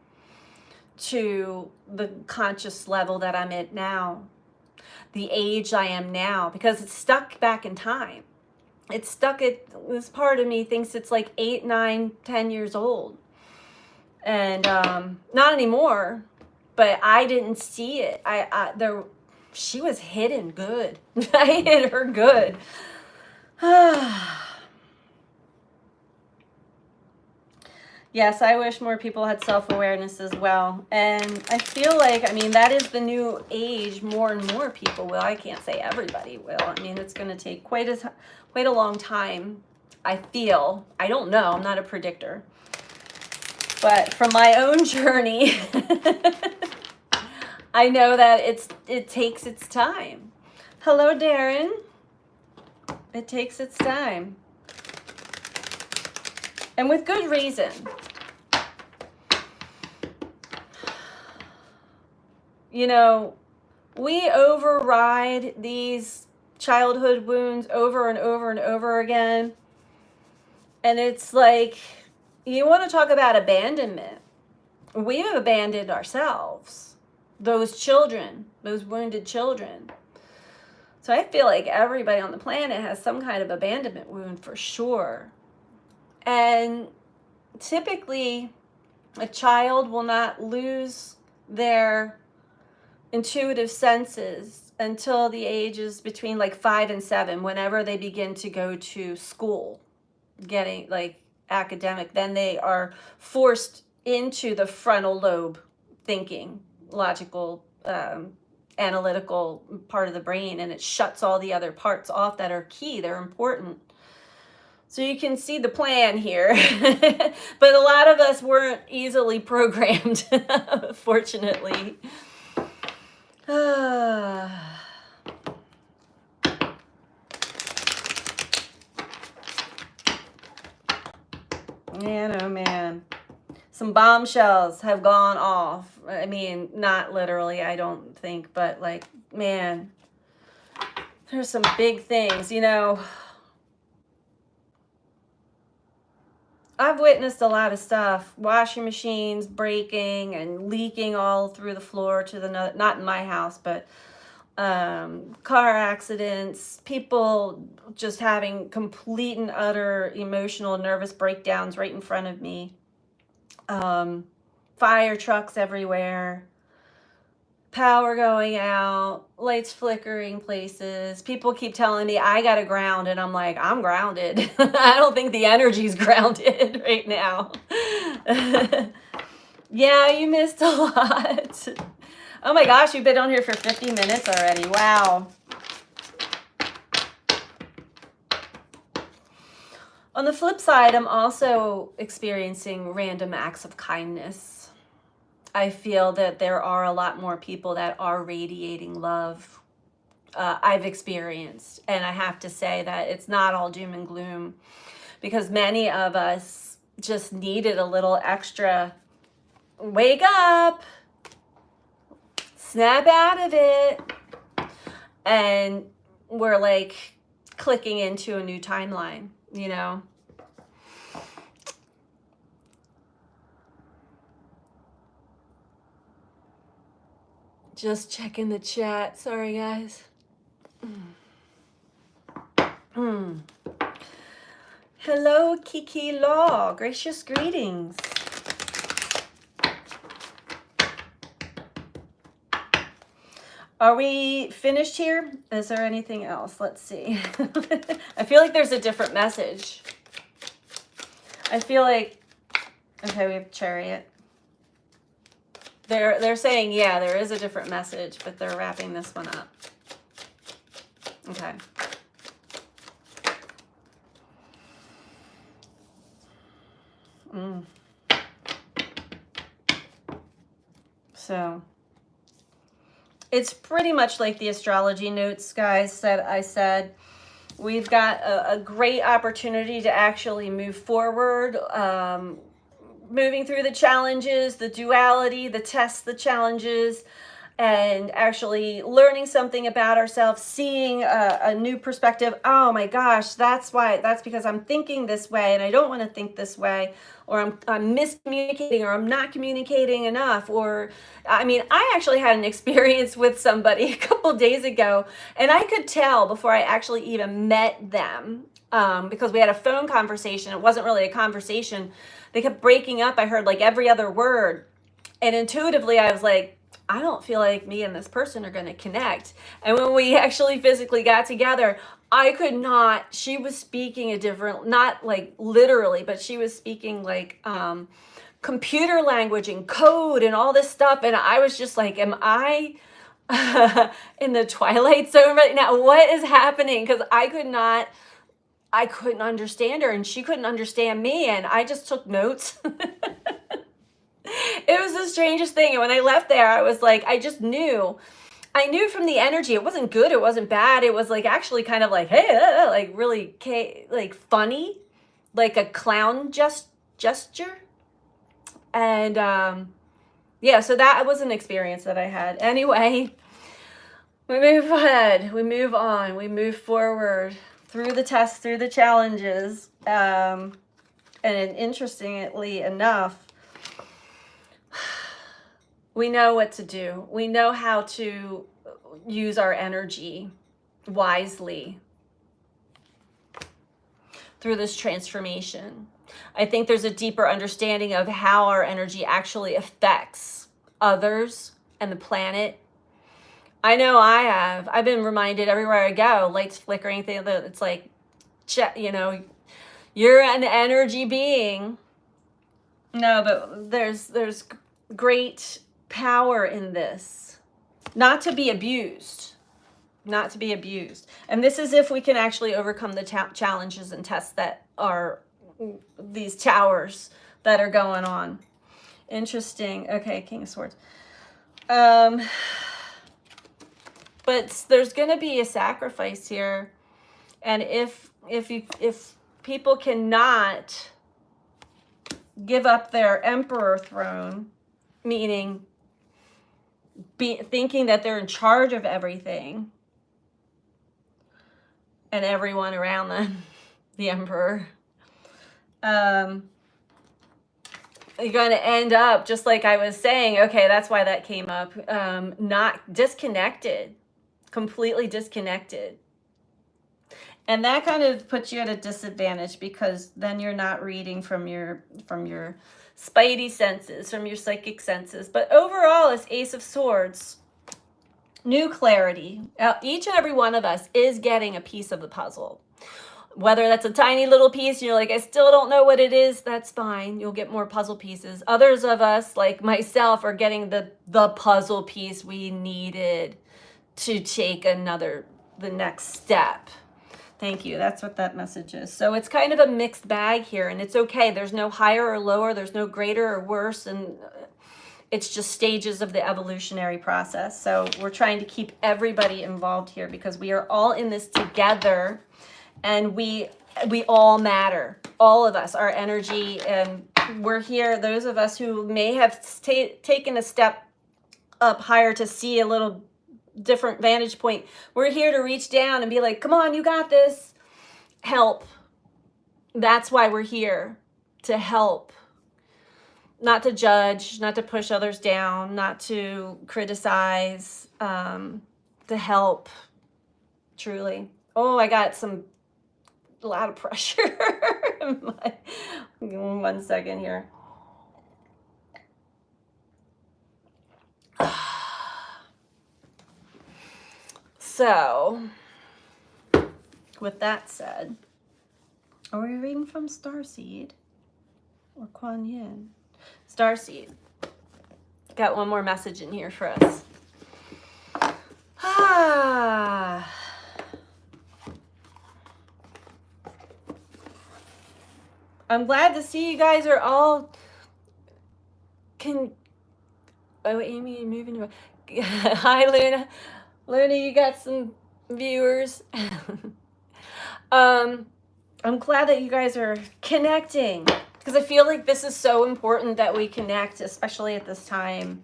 to the conscious level that I'm at now, the age I am now, because it's stuck back in time. It's stuck at, this part of me thinks it's like 8, 9, 10 years old. And not anymore, but I didn't see it. She was hidden good. I hid her good. Yes, I wish more people had self-awareness as well. And I feel like, that is the new age. More and more people will. I can't say everybody will. It's going to take quite a long time, I feel. I don't know. I'm not a predictor. But from my own journey, I know that it takes its time. Hello, Darren. It takes its time. And with good reason. We override these childhood wounds over and over and over again. And it's like, you want to talk about abandonment. We have abandoned ourselves. Those children, those wounded children. So I feel like everybody on the planet has some kind of abandonment wound for sure. And typically, a child will not lose their intuitive senses until the ages between like 5 and 7, whenever they begin to go to school, getting like academic. Then they are forced into the frontal lobe thinking, logical, analytical part of the brain, and it shuts all the other parts off that are key, they're important. So you can see the plan here. But a lot of us weren't easily programmed, fortunately. Man, oh man. Some bombshells have gone off. Not literally, I don't think, but like, man, there's some big things, I've witnessed a lot of stuff. Washing machines breaking and leaking all through the floor to the, not in my house, but car accidents, people just having complete and utter emotional, nervous breakdowns right in front of me. Fire trucks everywhere, power going out, lights flickering places. People keep telling me I gotta ground, and I'm like, I'm grounded. I don't think the energy's grounded right now. Yeah, you missed a lot. Oh my gosh, you've been on here for 50 minutes already. Wow. On the flip side, I'm also experiencing random acts of kindness. I feel that there are a lot more people that are radiating love. I've experienced, and I have to say that it's not all doom and gloom, because many of us just needed a little extra wake up, snap out of it, and we're like clicking into a new timeline, you know. Just checking the chat. Sorry, guys. Hello, Kiki Law. Gracious greetings. Are we finished here? Is there anything else? Let's see. I feel like there's a different message. I feel like, okay, we have Chariot. They're saying, yeah, there is a different message, but they're wrapping this one up. Okay. So it's pretty much like the astrology notes, guys, that I said. We've got a great opportunity to actually move forward, moving through the challenges, the duality, the tests, the challenges, and actually learning something about ourselves, seeing a new perspective. Oh my gosh, that's because I'm thinking this way and I don't want to think this way, or I'm miscommunicating, or I'm not communicating enough. Or I mean, I actually had an experience with somebody a couple days ago, and I could tell before I actually even met them, because we had a phone conversation. It wasn't really a conversation. They kept breaking up. I heard like every other word, and intuitively I was like, I don't feel like me and this person are going to connect. And when we actually physically got together, I could not, she was speaking a different, not like literally, but she was speaking like computer language and code and all this stuff. And I was just like, am I in the Twilight Zone right now? What is happening? Because I couldn't understand her, and she couldn't understand me. And I just took notes. It was the strangest thing. And when I left there, I was like, I knew from the energy. It wasn't good. It wasn't bad. It was like actually kind of like, hey, like really like funny, like a clown gesture. And yeah, so that was an experience that I had. Anyway, we move ahead. We move on. We move forward through the tests, through the challenges. And interestingly enough, we know what to do. We know how to use our energy wisely through this transformation. I think there's a deeper understanding of how our energy actually affects others and the planet. I know I have. I've been reminded everywhere I go, lights flickering, it's like, you know, you're an energy being. No, but there's great power in this, not to be abused, and this is if we can actually overcome the challenges and tests that are these towers that are going on. Interesting. Okay, King of Swords. But there's going to be a sacrifice here, and if people cannot give up their emperor throne, meaning thinking that they're in charge of everything and everyone around them, the emperor, you're going to end up, just like I was saying, okay, that's why that came up, not disconnected, completely disconnected. And that kind of puts you at a disadvantage, because then you're not reading from your spidey senses, from your psychic senses. But overall, it's Ace of Swords, new clarity. Each and every one of us is getting a piece of the puzzle. Whether that's a tiny little piece and you're like, I still don't know what it is, that's fine. You'll get more puzzle pieces. Others of us, like myself, are getting the puzzle piece we needed to take the next step. Thank you. That's what that message is. So it's kind of a mixed bag here, and it's okay. There's no higher or lower. There's no greater or worse, and it's just stages of the evolutionary process. So we're trying to keep everybody involved here, because we are all in this together, and we all matter. All of us, our energy, and we're here. Those of us who may have taken a step up higher to see a little different vantage point, we're here to reach down and be like, come on, you got this. Help. That's why we're here, to help. Not to judge, not to push others down, not to criticize, to help, truly. Oh, I got a lot of pressure. One second here. So, with that said, are we reading from Starseed or Kuan Yin? Starseed. Got one more message in here for us. I'm glad to see you guys are all Oh, Amy, you're moving. Hi, Luna. Luna, you got some viewers. I'm glad that you guys are connecting, because I feel like this is so important that we connect, especially at this time.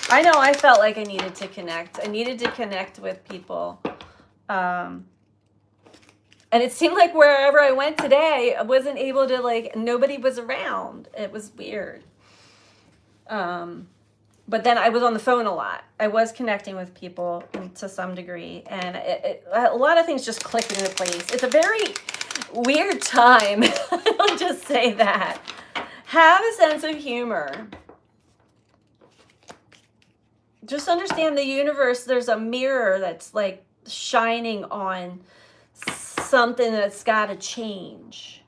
I know I felt like I needed to connect. I needed to connect with people. And it seemed like wherever I went today, I wasn't able to, nobody was around. It was weird. But then I was on the phone a lot. I was connecting with people to some degree, and a lot of things just clicked into place. It's a very weird time. I'll just say that. Have a sense of humor. Just understand the universe. There's a mirror that's like shining on something that's got to change.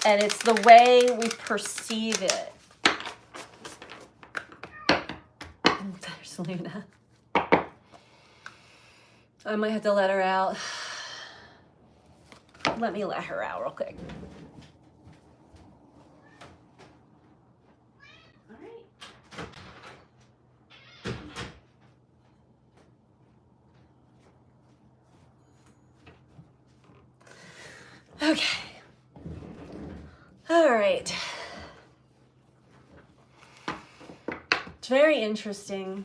And it's the way we perceive it. There's Luna. I might have to let her out. Let me let her out real quick. All right. Okay. All right. It's very interesting.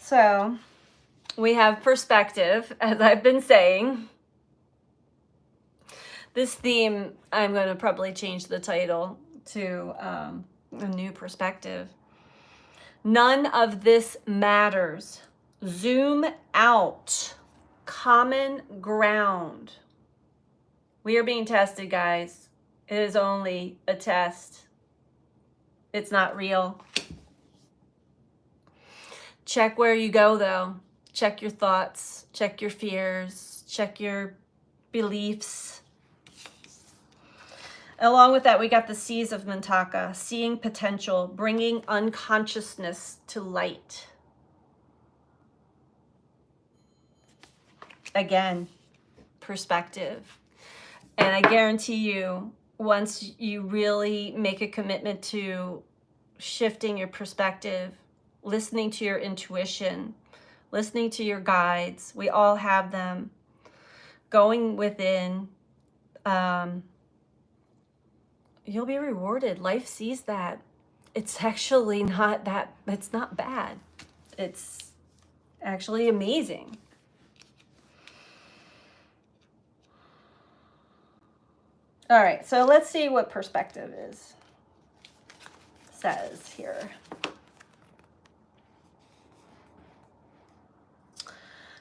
So, we have perspective, as I've been saying. This theme, I'm going to probably change the title to a new perspective. None of this matters. Zoom out. Common ground. We are being tested, guys. It is only a test. It's not real. Check where you go, though. Check your thoughts. Check your fears. Check your beliefs. Along with that, we got the C's of Mintaka, seeing potential, bringing unconsciousness to light. Again, perspective. And I guarantee you, once you really make a commitment to shifting your perspective, listening to your intuition, listening to your guides, we all have them, going within, you'll be rewarded. Life sees that. It's actually not that, it's not bad. It's actually amazing. All right, so let's see what perspective says here.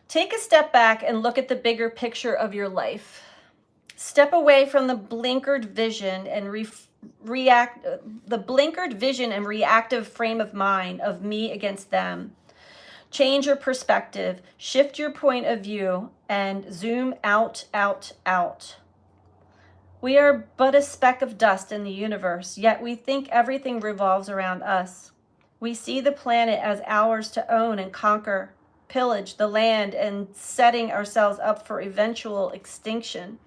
Take a step back and look at the bigger picture of your life. Step away from the blinkered vision and reactive frame of mind of me against them. Change your perspective, shift your point of view, and zoom out, out, out. We are but a speck of dust in the universe, yet we think everything revolves around us. We see the planet as ours to own and conquer, pillage the land, and setting ourselves up for eventual extinction.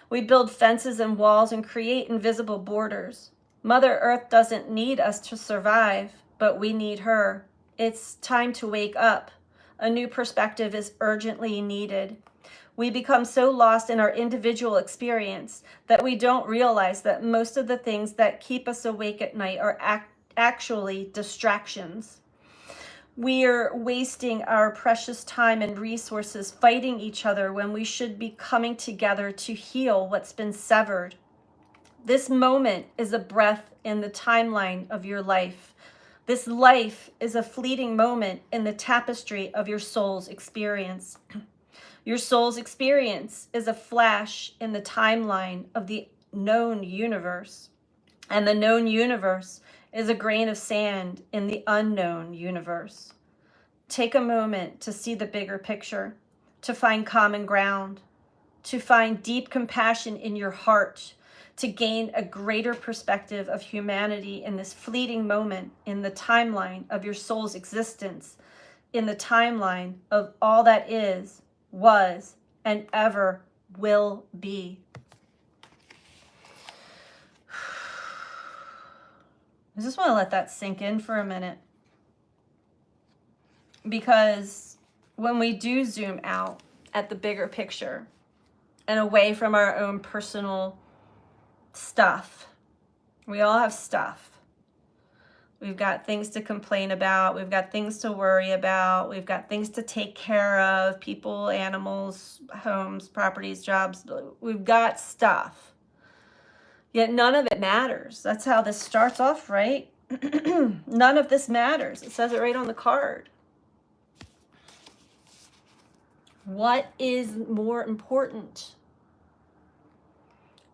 We build fences and walls and create invisible borders. Mother Earth doesn't need us to survive, but we need her. It's time to wake up. A new perspective is urgently needed. We become so lost in our individual experience that we don't realize that most of the things that keep us awake at night are actually distractions. We are wasting our precious time and resources fighting each other when we should be coming together to heal what's been severed. This moment is a breath in the timeline of your life. This life is a fleeting moment in the tapestry of your soul's experience. Your soul's experience is a flash in the timeline of the known universe. And the known universe is a grain of sand in the unknown universe. Take a moment to see the bigger picture, to find common ground, to find deep compassion in your heart, to gain a greater perspective of humanity in this fleeting moment in the timeline of your soul's existence, in the timeline of all that is, was, and ever will be. I just want to let that sink in for a minute. Because when we do zoom out at the bigger picture and away from our own personal stuff, we all have stuff. We've got things to complain about. We've got things to worry about. We've got things to take care of, people, animals, homes, properties, jobs. We've got stuff. Yet none of it matters. That's how this starts off, right? None of this matters. It says it right on the card. What is more important?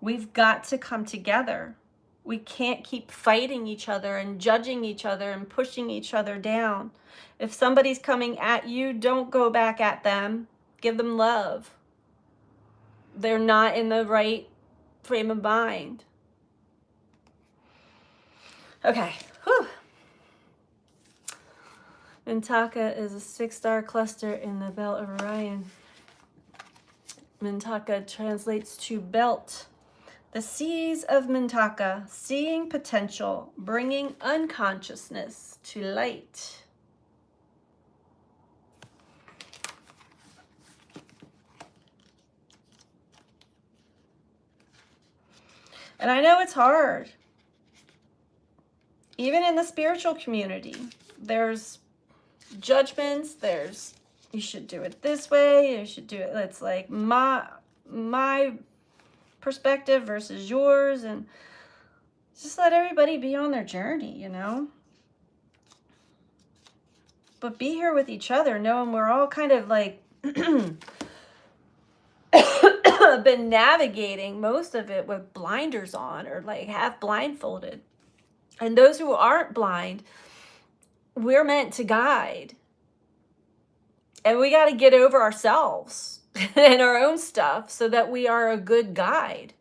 We've got to come together. We can't keep fighting each other and judging each other and pushing each other down. If somebody's coming at you, don't go back at them. Give them love. They're not in the right frame of mind. Okay. Whew. Mintaka is a 6-star cluster in the belt of Orion. Mintaka translates to belt. The C's of Mintaka, seeing potential, bringing unconsciousness to light. And I know it's hard. Even in the spiritual community, there's judgments, there's, you should do it this way, you should do it, it's like my perspective versus yours, and just let everybody be on their journey, you know? But be here with each other, knowing we're all kind of like been navigating most of it with blinders on, or like half blindfolded. And those who aren't blind, we're meant to guide. And we got to get over ourselves and our own stuff so that we are a good guide.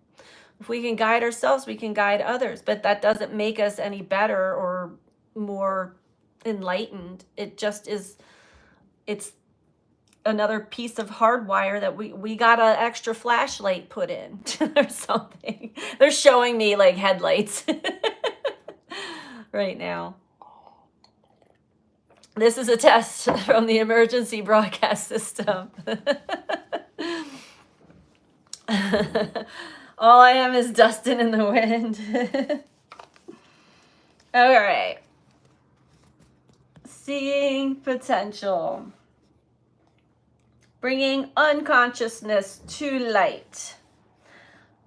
If we can guide ourselves, we can guide others, but that doesn't make us any better or more enlightened. It just is, it's another piece of hardwire that we got an extra flashlight put in or something. They're showing me like headlights right now. This is a test from the emergency broadcast system. All I am is dusting in the wind. All right. Seeing potential. Bringing unconsciousness to light.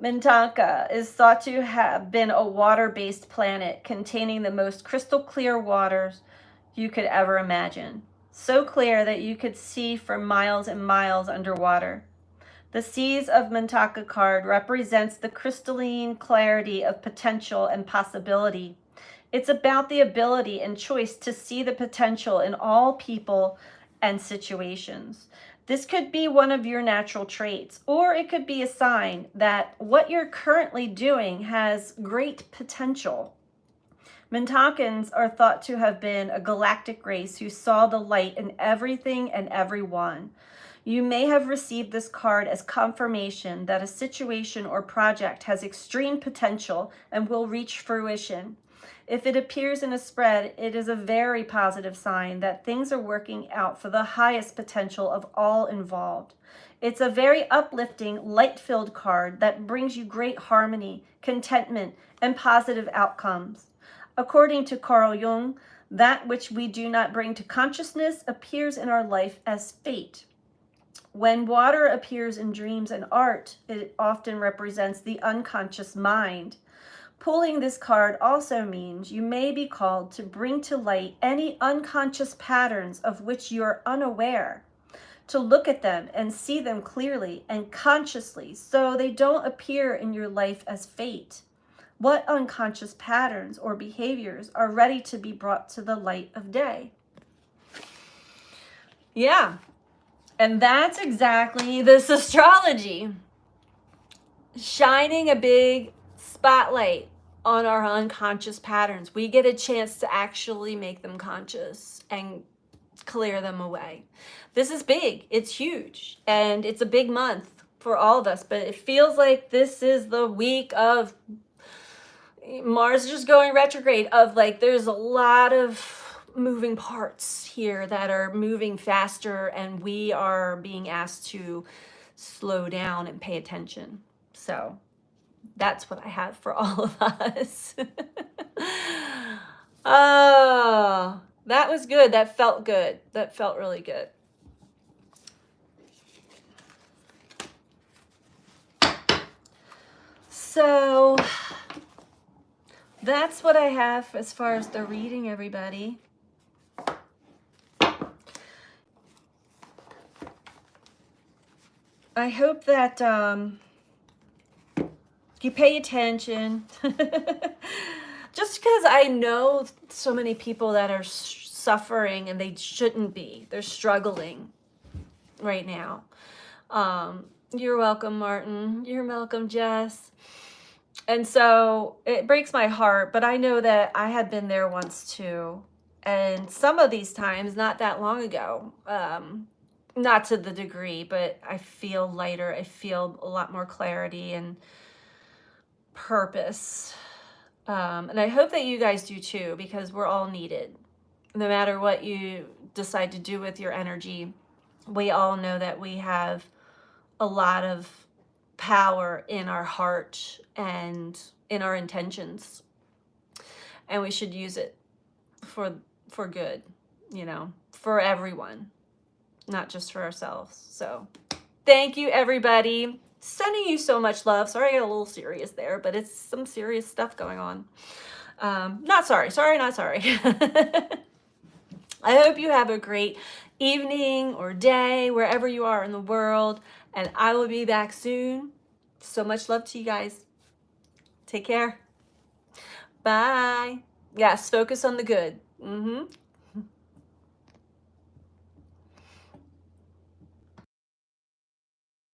Mintaka is thought to have been a water-based planet containing the most crystal clear waters you could ever imagine. So clear that you could see for miles and miles underwater. The Seas of Mintaka card represents the crystalline clarity of potential and possibility. It's about the ability and choice to see the potential in all people and situations. This could be one of your natural traits, or it could be a sign that what you're currently doing has great potential. Mintakans are thought to have been a galactic race who saw the light in everything and everyone. You may have received this card as confirmation that a situation or project has extreme potential and will reach fruition. If it appears in a spread, it is a very positive sign that things are working out for the highest potential of all involved. It's a very uplifting, light-filled card that brings you great harmony, contentment, and positive outcomes. According to Carl Jung, that which we do not bring to consciousness appears in our life as fate. When water appears in dreams and art, it often represents the unconscious mind. Pulling this card also means you may be called to bring to light any unconscious patterns of which you are unaware, to look at them and see them clearly and consciously so they don't appear in your life as fate. What unconscious patterns or behaviors are ready to be brought to the light of day? Yeah, and that's exactly this astrology. Shining a big spotlight on our unconscious patterns. We get a chance to actually make them conscious and clear them away. This is big. It's huge. And it's a big month for all of us. But it feels like this is the week of Mars just going retrograde, of like there's a lot of moving parts here that are moving faster, and we are being asked to slow down and pay attention. So that's what I have for all of us. Oh, that was good. That felt good. That felt really good. So that's what I have as far as the reading, everybody. I hope that you pay attention. Just because I know so many people that are suffering and they shouldn't be. They're struggling right now. You're welcome, Martin. You're welcome, Jess. And so it breaks my heart, but I know that I had been there once too. And some of these times, not that long ago, not to the degree, but I feel lighter. I feel a lot more clarity and purpose. And I hope that you guys do too, because we're all needed. No matter what you decide to do with your energy, we all know that we have a lot of power in our heart and in our intentions. And we should use it for good, for everyone, not just for ourselves. So thank you, everybody. Sending you so much love. Sorry I got a little serious there, but it's some serious stuff going on. Not sorry. I hope you have a great evening or day, wherever you are in the world, and I will be back soon. So much love to you guys. Take care. Bye. Yes, focus on the good.